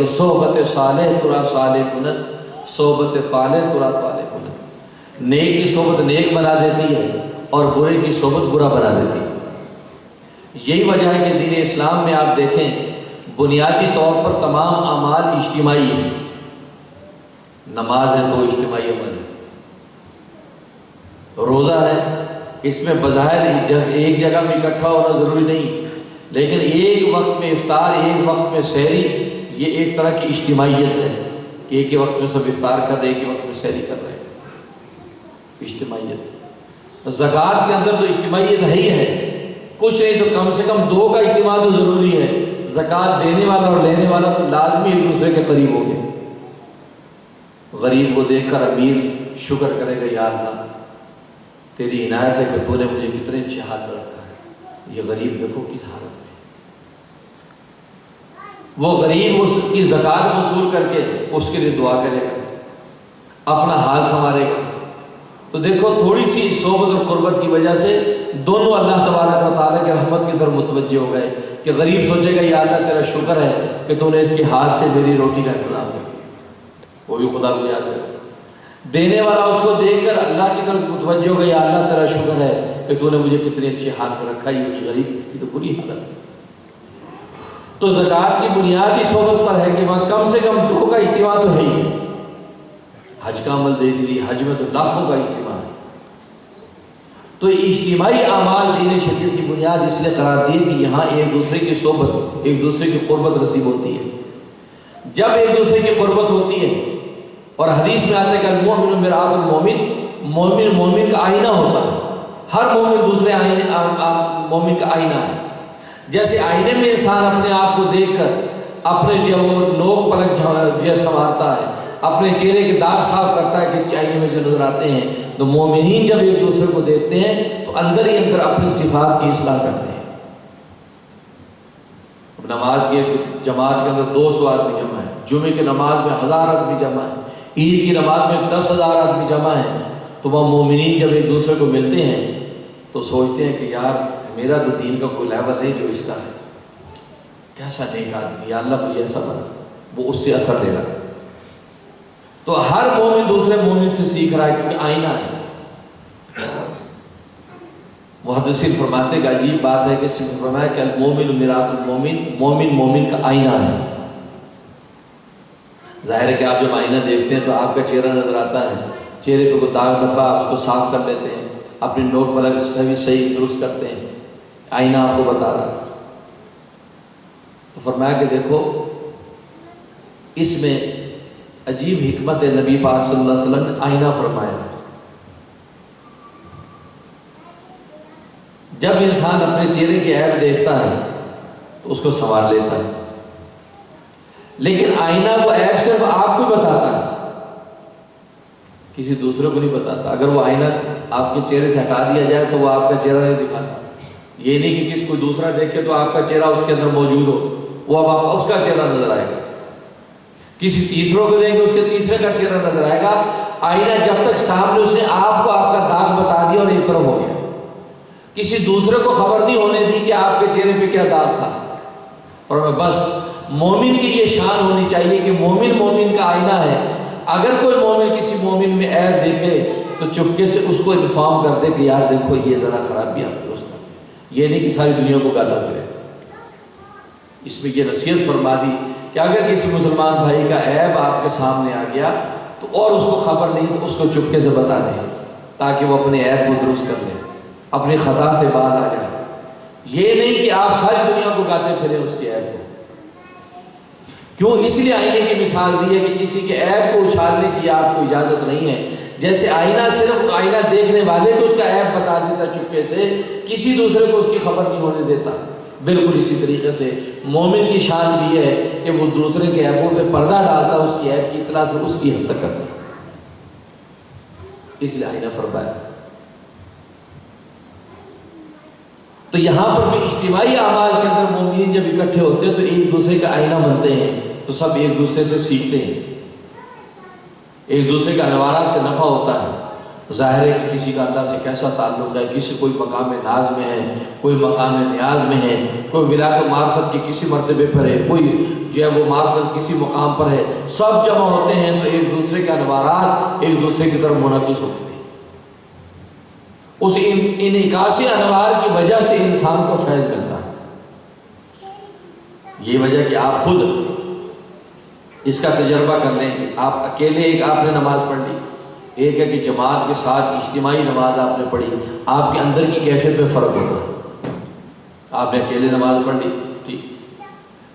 کہ صحبت صالح ترا صالح کنت، صحبت طالح ترا طالح کنت۔ نیک کی صحبت نیک بنا دیتی ہے اور برے کی صحبت برا بنا دیتی ہے۔ یہی وجہ ہے کہ دین اسلام میں آپ دیکھیں بنیادی طور پر تمام اعمال اجتماعی ہیں۔ نماز ہے تو اجتماعی عمل ہے، روزہ ہے اس میں بظاہر ایک جگہ میں اکٹھا ہونا ضروری نہیں، لیکن ایک وقت میں افطار، ایک وقت میں سحری، یہ ایک طرح کی اجتماعیت ہے کہ ایک ہی وقت میں سب افطار کر رہے ہیں، ایک ہی وقت میں سحری کر رہے ہیں، اجتماعیت۔ زکوٰۃ کے اندر تو اجتماعیت ہے ہی ہے، کچھ نہیں تو کم سے کم دو کا اجتماع تو ضروری ہے۔ زکوٰۃ دینے والا اور لینے والا تو لازمی ایک دوسرے کے قریب ہو گئے۔ غریب کو دیکھ کر امیر شکر کرے گا، یا اللہ تیری عنایت ہے کہ تو نے مجھے کتنے اچھے حال میں رکھا ہے، یہ غریب دیکھو کس حالت میں۔ وہ غریب اس کی زکوٰۃ وصول کر کے اس کے لیے دعا کرے گا، اپنا حال سنوارے گا۔ تو دیکھو تھوڑی سی صحبت اور قربت کی وجہ سے دونوں اللہ تبارک و تعالیٰ کے رحمت کی طرف متوجہ ہو گئے کہ غریب سوچے گا یا اللہ تیرا شکر ہے کہ تو نے اس کے ہاتھ سے میری روٹی کا انتظام کر دیا، وہ بھی خدا کو یاد کرے۔ دینے والا اس کو دیکھ کر اللہ کی طرف متوجہ ہو گیا، یا اللہ تیرا شکر ہے کہ تو نے مجھے کتنے اچھے حال میں رکھا، یہ غریب کی تو بری حالت ہے۔ تو زکوٰۃ کی بنیادی صحبت پر ہے کہ وہاں کم سے کم دو کا اجتماع تو ہے ہی۔ حج کا عمل دیکھ لیجیے، حج میں تو لاکھوں کا اجتماع ہے۔ تو اجتماعی اعمال دین شریعت کی بنیاد اس لیے قرار دی کہ یہاں ایک دوسرے کی صحبت، ایک دوسرے کی قربت نصیب ہوتی ہے۔ جب ایک دوسرے کی قربت ہوتی ہے، اور حدیث میں آتا ہے کہ المؤمن مرآۃ المؤمن، مومن مومن کا آئینہ ہوتا ہے، ہر مومن دوسرے مومن کا آئینہ ہے۔ جیسے آئینے میں انسان اپنے آپ کو دیکھ کر اپنے جو نوک پلک سنوارتا ہے، اپنے چہرے کے داغ صاف کرتا ہے کہ آئینے میں جو نظر آتے ہیں، تو مومنین جب ایک دوسرے کو دیکھتے ہیں تو اندر ہی اندر اپنی صفات کی اصلاح کرتے ہیں۔ اب نماز کی جماعت کے اندر 200 آدمی جمع ہے، جمعے کی نماز میں 1000 آدمی جمع ہے، عید کی نماز میں 10,000 آدمی جمع ہیں، تو وہ مومنین جب ایک دوسرے کو ملتے ہیں تو سوچتے ہیں کہ یار میرا تو دین کا کوئی لیول نہیں جو اس کا ہے، کیسا نیک آدمی، یا اللہ مجھے ایسا بنا، وہ اس سے اثر دے رہا ہے۔ تو ہر مومن دوسرے مومن سے سیکھ رہا ہے کیونکہ آئینہ ہے۔ محدثین فرماتے ہیں کہ عجیب بات ہے کہ فرمایا کہ المومن مرآۃ المومن، مومن مومن کا آئینہ ہے۔ ظاہر ہے کہ آپ جب آئینہ دیکھتے ہیں تو آپ کا چہرہ نظر آتا ہے، چہرے پہ کوئی داغ دھبا آپ اس کو صاف کر لیتے ہیں، اپنی نوک پلک صحیح درست کرتے ہیں، آئینہ آپ کو بتا رہا ہے۔ تو فرمایا کہ دیکھو اس میں عجیب حکمت ہے، نبی پاک صلی اللہ علیہ وسلم نے آئینہ فرمایا۔ جب انسان اپنے چہرے کی عیب دیکھتا ہے تو اس کو سنوار لیتا ہے، لیکن آئینہ وہ عیب صرف آپ کو بتاتا ہے، کسی دوسرے کو نہیں بتاتا۔ اگر وہ آئینہ آپ کے چہرے سے ہٹا دیا جائے تو وہ آپ کا چہرہ نہیں دکھاتا۔ یہ نہیں کہ کسی کوئی دوسرا دیکھے تو آپ کا چہرہ اس کے اندر موجود ہو، وہ اب اس کا چہرہ نظر آئے گا۔ کسی تیسروں کو دیں گے اس کے تیسرے کا چہرہ نظر آئے گا۔ آئینہ جب تک سامنے اس نے آپ کو آپ کا داغ بتا دیا اور ایک طرف ہو گیا، کسی دوسرے کو خبر نہیں ہونے دی کہ آپ کے چہرے پہ کیا داغ تھا۔ اور بس مومن کی یہ شان ہونی چاہیے کہ مومن مومن کا آئینہ ہے۔ اگر کوئی مومن کسی مومن میں عیب دیکھے تو چپکے سے اس کو انفارم کر دے کہ یار دیکھو یہ ذرا خرابی آپ درست ہے، یہ نہیں کہ ساری دنیا کو گالا کرے۔ اس میں یہ نصیحت فرما دی کہ اگر کسی مسلمان بھائی کا عیب آپ کے سامنے آ گیا تو اور اس کو خبر نہیں تو اس کو چپکے سے بتا دیں تاکہ وہ اپنے عیب کو درست کر لے، اپنی خطا سے باز آ جائے۔ یہ نہیں کہ آپ ساری دنیا کو گاتے پھریں اس کے عیب کو۔ کیوں؟ اس لیے آئینے کی مثال دی ہے کہ کسی کے عیب کو اچھالنے کی آپ کو اجازت نہیں ہے۔ جیسے آئینہ صرف آئینہ دیکھنے والے کو اس کا عیب بتا دیتا چپکے سے، کسی دوسرے کو اس کی خبر نہیں ہونے دیتا، بالکل اسی طریقے سے مومن کی شان بھی ہے کہ وہ دوسرے کے عیبوں پہ پردہ ڈالتا، اس کی عیب کی اطلاع سے اس کی حد تک کرتا، اس لیے آئینہ فرمایا۔ تو یہاں پر بھی اجتماعی اعمال کے اندر مومنین جب اکٹھے ہوتے ہیں تو ایک دوسرے کا آئینہ بنتے ہیں، تو سب ایک دوسرے سے سیکھتے ہیں، ایک دوسرے کا انوارات سے نفع ہوتا ہے۔ ظاہر ہے کہ کسی کا اللہ سے کیسا تعلق ہے، کسی کوئی مقام ناز میں ہے، کوئی مقام نیاز میں ہے، کوئی ولایت و معرفت کے کسی مرتبے پر ہے، کوئی جو ہے وہ معرفت کسی مقام پر ہے، سب جمع ہوتے ہیں تو ایک دوسرے کے انوارات ایک دوسرے کی طرف منعکس ہوتے ہیں۔ اس انعکاسی انوار کی وجہ سے انسان کو فیض ملتا ہے۔ یہ وجہ کہ آپ خود اس کا تجربہ کر لیں کہ آپ اکیلے ایک آپ نے نماز پڑھ لی، ایک ہے کہ جماعت کے ساتھ اجتماعی نماز آپ نے پڑھی، آپ کے اندر کی کیفیت میں فرق ہوتا ہے۔ آپ نے اکیلے نماز پڑھ لی ٹھیک،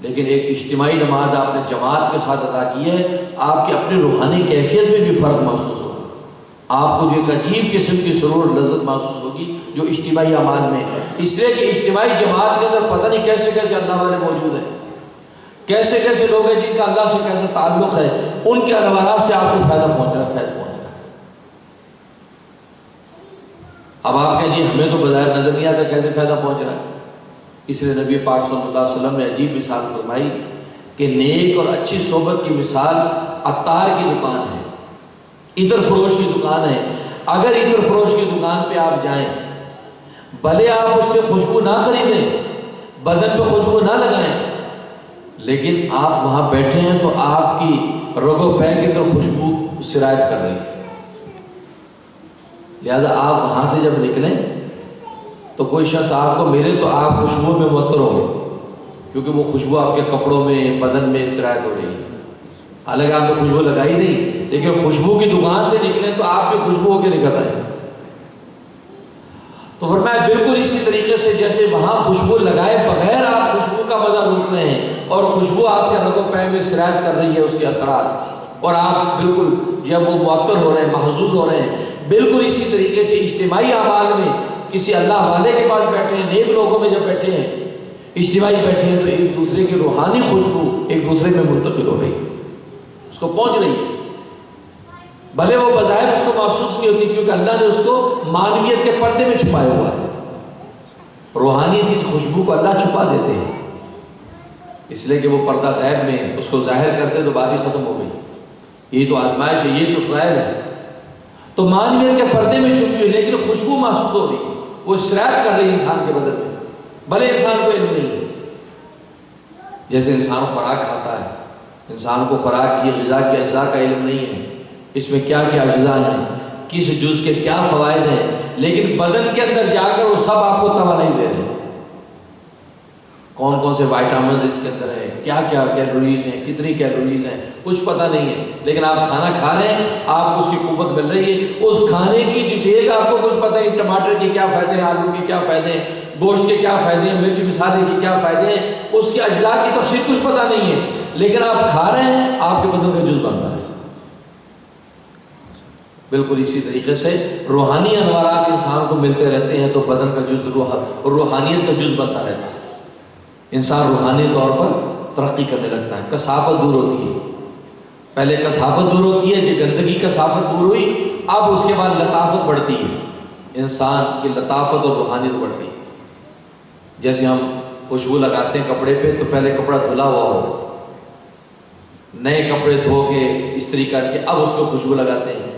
لیکن ایک اجتماعی نماز آپ نے جماعت کے ساتھ ادا کی ہے، آپ کی اپنی روحانی کیفیت میں بھی فرق محسوس ہوگا۔ آپ کو جو ایک عجیب قسم کی سرور لذت محسوس ہوگی جو اجتماعی اعمال میں ہے، اس لیے کہ اجتماعی جماعت کے اندر پتہ نہیں کیسے کیسے اللہ والے موجود ہیں، کیسے کیسے لوگ ہیں جن کا اللہ سے کیسا تعلق ہے، ان کے انوارات سے آپ کو فائدہ پہنچ رہا ہے، فیض پہنچ رہا ہے۔ اب آپ کہیں جی ہمیں تو بظاہر نظر نہیں آتا کیسے فائدہ پہنچ رہا ہے، اس لیے نبی پاک صلی اللہ علیہ وسلم نے عجیب مثال فرمائی کہ نیک اور اچھی صحبت کی مثال عطار کی دکان ہے، عطر فروش کی دکان ہے۔ اگر عطر فروش کی دکان پہ آپ جائیں، بھلے آپ اس سے خوشبو نہ خریدیں، بدن پہ خوشبو نہ لگائیں، لیکن آپ وہاں بیٹھے ہیں تو آپ کی رگ و پے کی طرف خوشبو سرایت کر رہی ہے۔ لہذا آپ وہاں سے جب نکلیں تو کوئی شخص آپ کو ملے تو آپ خوشبو میں معطر ہوں گے، کیونکہ وہ خوشبو آپ کے کپڑوں میں بدن میں سرایت ہو رہی ہے۔ حالانکہ آپ نے خوشبو لگائی نہیں، لیکن خوشبو کی دکان سے نکلیں تو آپ بھی خوشبو ہو کے نکل رہے ہیں۔ تو فرمایا بالکل اسی طریقے سے جیسے وہاں خوشبو لگائے بغیر آپ خوشبو کا مزہ لوٹ رہے ہیں اور خوشبو آپ کے رگ و پے میں سرایت کر رہی ہے اس کے اثرات، اور آپ بالکل جب وہ معطر ہو رہے ہیں، محظوظ ہو رہے ہیں، بالکل اسی طریقے سے اجتماعی اعمال میں کسی اللہ والے کے پاس بیٹھے ہیں، نیک لوگوں میں جب بیٹھے ہیں، اجتماعی بیٹھے ہیں، تو ایک دوسرے کی روحانی خوشبو ایک دوسرے میں منتقل ہو رہی ہے، اس کو پہنچ رہی ہے۔ بھلے وہ بظاہر اس کو محسوس نہیں ہوتی، کیونکہ اللہ نے اس کو معنویت کے پردے میں چھپایا ہوا ہے۔ روحانیت اس خوشبو کو اللہ چھپا دیتے ہیں، اس لیے کہ وہ پردہ غیب میں اس کو ظاہر کرتے تو بات ہی ختم ہو گئی۔ یہ تو آزمائش ہے، یہ تو ٹرائل ہے، تو معنویت کے پردے میں چھپی ہوئی لیکن خوشبو محسوس ہو رہی ہے، وہ سرایت کر رہی ہے انسان کے بدن میں، بھلے انسان کو علم نہیں ہے۔ جیسے انسان خوراک کھاتا ہے، انسان کو خوراک کی غذا کے اجزاء کا علم نہیں ہے، اس میں کیا کیا اجزاء ہیں، کس جز کے کیا فوائد ہیں، لیکن بدن کے اندر جا کر وہ سب آپ کو توانائی دے رہے ہیں۔ کون کون سے وائٹامنز اس کے اندر ہیں، کیا کیا کیلوریز ہیں، کتنی کیلوریز ہیں، کچھ پتہ نہیں ہے، لیکن آپ کھانا کھا رہے ہیں، آپ کو اس کی قوت مل رہی ہے، اس کھانے کی ڈیٹیل آپ کو کچھ پتہ نہیں، ٹماٹر کے کیا فائدے ہیں، آلو کے کیا فائدے ہیں، گوشت کے کیا فائدے ہیں، مرچ مسالے کے کیا فائدے ہیں، اس کے اجزاء کی تفصیل کچھ پتہ نہیں ہے، لیکن آپ کھا رہے ہیں، آپ کے بدن کا جز بن رہا ہے۔ بالکل اسی طریقے سے روحانی انوارات انسان کو ملتے رہتے ہیں تو بدن کا جز روحانیت کا جز بنتا رہتا ہے، انسان روحانی طور پر ترقی کرنے لگتا ہے، کثافت دور ہوتی ہے۔ پہلے کثافت دور ہوتی ہے، جو گندگی کثافت دور ہوئی، اب اس کے بعد لطافت بڑھتی ہے، انسان کی لطافت اور روحانیت بڑھتی ہے۔ جیسے ہم خوشبو لگاتے ہیں کپڑے پہ تو پہلے کپڑا دھلا ہوا ہو، نئے کپڑے دھو کے استری کر کے اب اس پہ خوشبو لگاتے ہیں۔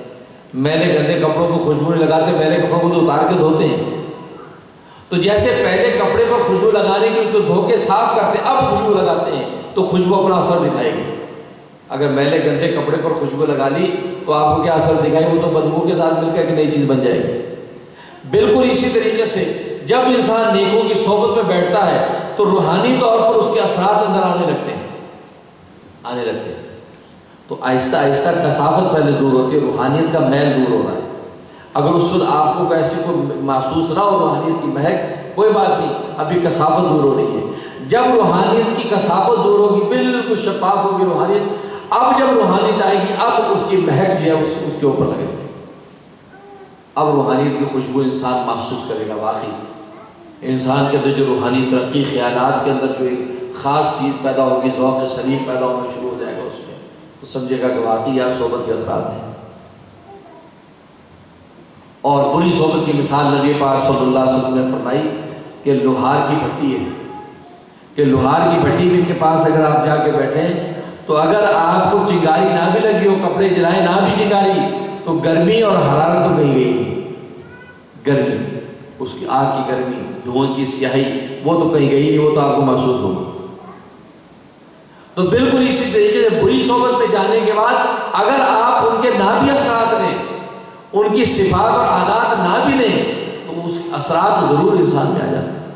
میلے گندے کپڑوں کو خوشبو نہیں لگاتے، میلے کپڑوں کو تو اتار کے دھوتے ہیں۔ تو جیسے پہلے کپڑے پر خوشبو لگانے کی تو دھو کے صاف کرتے، اب خوشبو لگاتے ہیں تو خوشبو اپنا اثر دکھائے گی۔ اگر میلے گندے کپڑے پر خوشبو لگا لی تو آپ کو کیا اثر دکھائے گی؟ وہ تو بدبو کے ساتھ مل کر ایک نئی چیز بن جائے گی۔ بالکل اسی طریقے سے جب انسان نیکوں کی صحبت میں بیٹھتا ہے تو روحانی طور پر اس کے اثرات اندر آنے لگتے ہیں۔ تو آہستہ آہستہ کثافت پہلے دور ہوتی ہے، روحانیت کا میل دور ہو رہا ہے۔ اگر اس وقت آپ کو ایسی کوئی محسوس نہ ہو روحانیت کی مہک، کوئی بات نہیں، ابھی کثافت دور ہو رہی ہے۔ جب روحانیت کی کثافت دور ہوگی، بالکل شفاف ہوگی روحانیت، اب جب روحانیت آئے گی اب اس کی مہک جو ہے اس کے اوپر لگے گی، اب روحانیت کی خوشبو انسان محسوس کرے گا۔ واقعی انسان کے اندر جو روحانی ترقی، خیالات کے اندر جو ایک خاص چیز پیدا ہوگی، ذوق سلیم پیدا ہونا شروع ہو جائے گا اس میں، تو سمجھے گا کہ واقعی آپ صحبت کے اثرات ہیں۔ اور بری صحبت کی مثال نبی پاک صلی اللہ علیہ وسلم نے فرمائی کہ لوہار کی بھٹی ہے، کہ لوہار کی بھٹی کے پاس اگر آپ جا کے بیٹھیں تو اگر آپ کو چنگاری نہ بھی لگی ہو، کپڑے جلائے نہ بھی چنگاری، تو گرمی اور حرارت تو کہیں گئی، گرمی اس کی آگ کی گرمی، دھواں کی سیاہی، وہ تو کہیں گئی نہیں، وہ تو آپ کو محسوس ہوگا۔ تو بالکل اسی طریقے سے بری صحبت میں جانے کے بعد اگر آپ ان کے نہ بھی اثرات لیں، ان کی صفات اور عادات نہ بھی لیں، تو اس اثرات ضرور انسان میں آ جاتے ہیں۔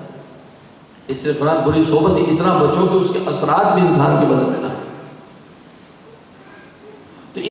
اس سے فرات بری صحبت سے اتنا بچو کہ اس کے اثرات بھی انسان کے بدن میں نہ آئے۔